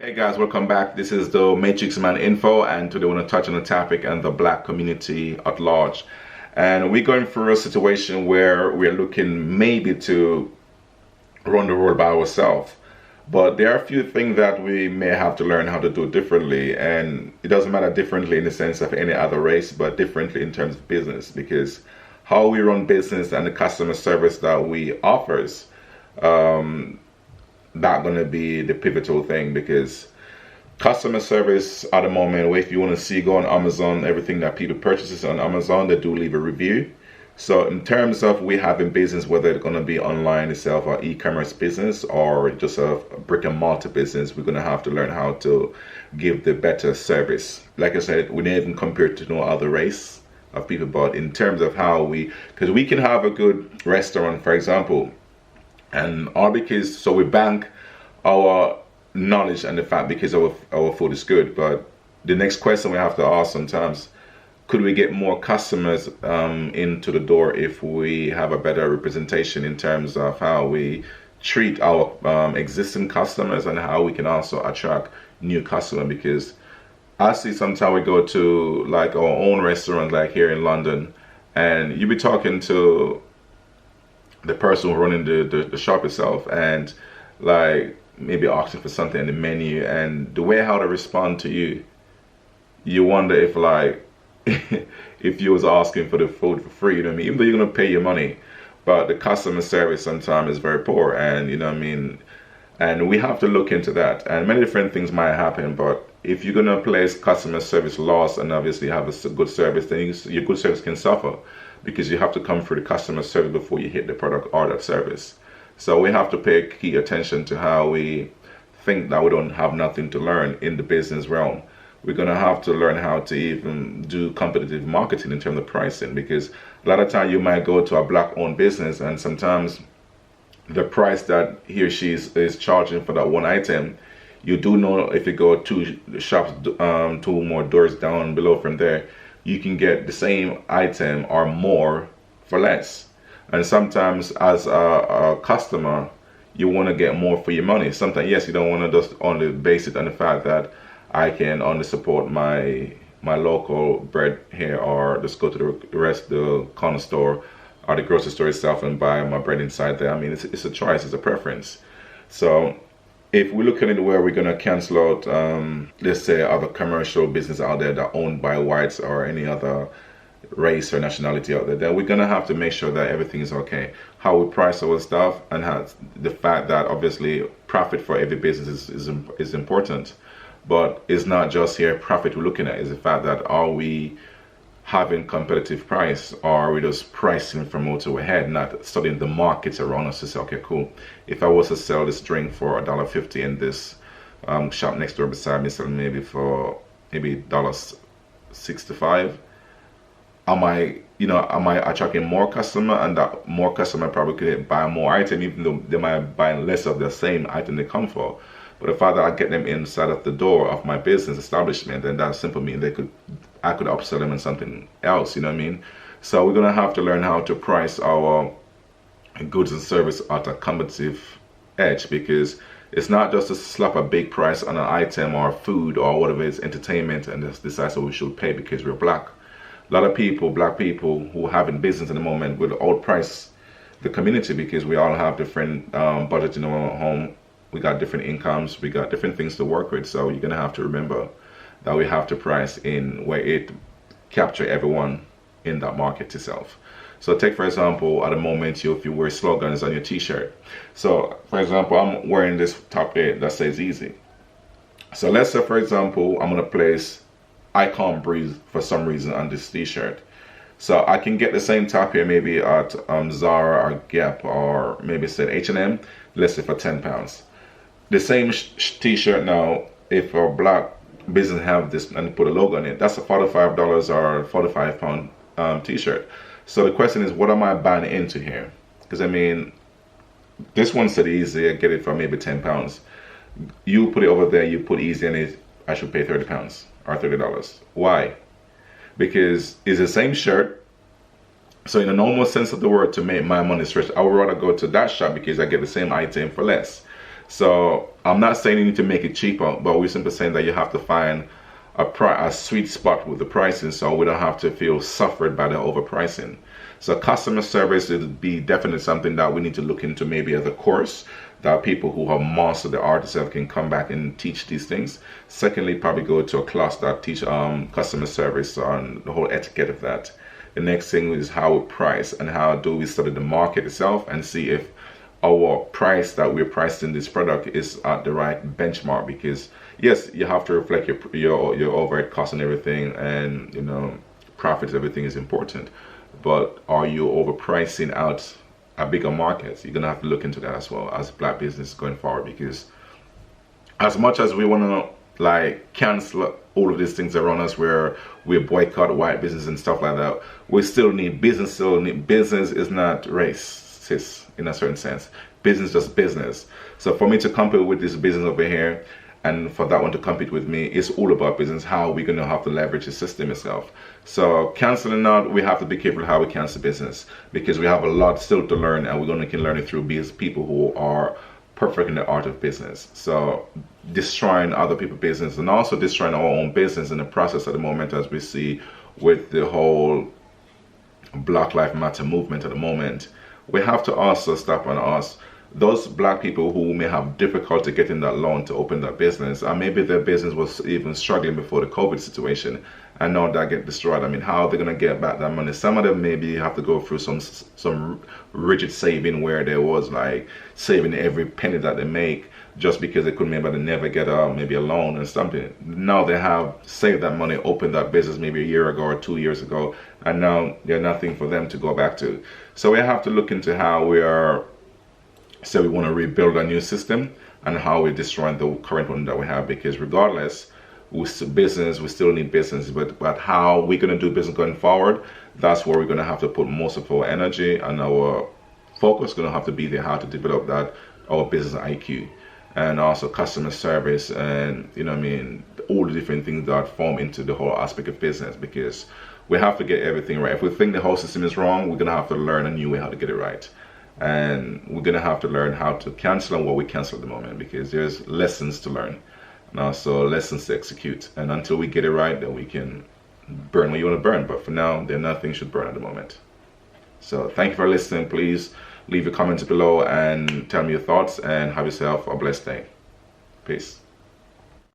Hey guys, welcome back. This is the Matrix Man Info, and today we're going to touch on the topic and the black community at large. And we're going through a situation where we're looking maybe to run the world by ourselves. But there are a few things that we may have to learn how to do differently. And it doesn't matter differently in the sense of any other race, but differently in terms of business. Because how we run business and the customer service that we offers, not going to be the pivotal thing, because customer service at the moment, if you want to see, go on Amazon, everything that people purchases on Amazon, they do leave a review. So in terms of we having business, whether it's going to be online itself or e-commerce business or just a brick and mortar business, we're going to have to learn how to give the better service. Like I said, we didn't even compare it to no other race of people, but in terms of how because we can have a good restaurant, for example, and all because so we bank our knowledge and the fact because our food is good. But the next question we have to ask sometimes, could we get more customers into the door if we have a better representation in terms of how we treat our existing customers and how we can also attract new customers? Because I see sometimes we go to like our own restaurant, like here in London, and you be talking to the person running the shop itself, and like maybe asking for something in the menu, and the way how they respond to you, you wonder if like if you was asking for the food for free, you know what I mean? Even though you're gonna pay your money, but the customer service sometimes is very poor, and you know what I mean? And we have to look into that, and many different things might happen. But if you're gonna place customer service laws and obviously have a good service, then your good service can suffer, because you have to come through the customer service before you hit the product or that service. So we have to pay key attention to how we think that we don't have nothing to learn in the business realm. We're gonna have to learn how to even do competitive marketing in terms of pricing, because a lot of time you might go to a black owned business, and sometimes the price that he or she is charging for that one item, you do know if you go two shops, two more doors down below from there, you can get the same item or more for less. And sometimes as a customer, you want to get more for your money. Sometimes, yes, you don't want to just only base it on the fact that I can only support my local bread here, or just go to the corner store or the grocery store itself and buy my bread inside there. I mean, it's a choice, it's a preference. So if we look at it where we're going to cancel out, let's say, other commercial business out there that are owned by whites or any other race or nationality out there, then we're going to have to make sure that everything is okay. How we price our stuff, and how the fact that obviously profit for every business is important. But it's not just here profit we're looking at, is the fact that are we having competitive price, or are we just pricing from motor ahead, not studying the markets around us to say, okay, cool, if I was to sell this drink for $1.50 in this shop next door beside me selling maybe for maybe $1.65, am I attracting more customer, and that more customer probably could buy more item, even though they might buy less of the same item they come for. But the fact that I get them inside of the door of my business establishment, then that simply means I could upsell them in something else, you know what I mean? So we're gonna have to learn how to price our goods and service at a competitive edge, because it's not just to slap a big price on an item or food or whatever it is, entertainment, and just decide so we should pay because we're black. A lot of people, black people who have in business at the moment, will outprice the community, because we all have different budgets in our home. We got different incomes, we got different things to work with. So you're gonna have to remember that we have to price in where it capture everyone in that market itself. So take for example, at the moment, if you wear slogans on your t-shirt. So for example, I'm wearing this top here that says easy. So let's say for example, I'm gonna place I can't breathe for some reason on this t-shirt. So I can get the same top here maybe at Zara or Gap, or maybe say H&M, let's say for £10. The same t-shirt now, if a black business have this and put a logo on it, that's a $45 or £45 t-shirt. So the question is, what am I buying into here? Because I mean, this one said easy, I get it for maybe £10. You put it over there, you put easy in it, I should pay £30 or $30. Why? Because it's the same shirt. So in the normal sense of the word, to make my money stretch, I would rather go to that shop because I get the same item for less. So I'm not saying you need to make it cheaper, but we're simply saying that you have to find a sweet spot with the pricing, so we don't have to feel suffered by the overpricing. So customer service would be definitely something that we need to look into, maybe as a course that people who have mastered the art itself can come back and teach these things. Secondly, probably go to a class that teach customer service on the whole etiquette of that. The next thing is how we price and how do we study the market itself and see if our price that we're pricing this product is at the right benchmark. Because yes, you have to reflect your overhead costs and everything, and you know, profits, everything is important. But are you overpricing out a bigger market? You're gonna have to look into that as well as black business going forward, because as much as we want to like cancel all of these things around us where we boycott white business and stuff like that, we still need business. Business is not racist in a certain sense. Business is just business. So for me to compete with this business over here, and for that one to compete with me, it's all about business. How we're going to have to leverage the system itself. So canceling out, we have to be careful how we cancel business, because we have a lot still to learn, and we're going to keep learning through people who are perfect in the art of business. So destroying other people's business and also destroying our own business in the process at the moment, as we see with the whole Black Lives Matter movement at the moment, we have to also stop on us. Those black people who may have difficulty getting that loan to open that business, and maybe their business was even struggling before the COVID situation, and now that get destroyed. I mean, how are they going to get back that money? Some of them maybe have to go through some rigid saving, where there was like saving every penny that they make, just because they couldn't maybe never get maybe a loan or something. Now they have saved that money, opened that business maybe a year ago or 2 years ago, and now there's nothing for them to go back to. So we have to look into how we are. So we want to rebuild a new system, and how we're destroying the current one that we have, because regardless, we still need business, but how we're going to do business going forward, that's where we're going to have to put most of our energy, and our focus going to have to be there, how to develop that, our business IQ, and also customer service, and you know what I mean, all the different things that form into the whole aspect of business, because we have to get everything right. If we think the whole system is wrong, we're going to have to learn a new way how to get it right. And we're going to have to learn how to cancel on what we cancel at the moment, because there's lessons to learn and also lessons to execute. And until we get it right, then we can burn what you want to burn. But for now, then nothing should burn at the moment. So thank you for listening. Please leave your comments below and tell me your thoughts, and have yourself a blessed day. Peace.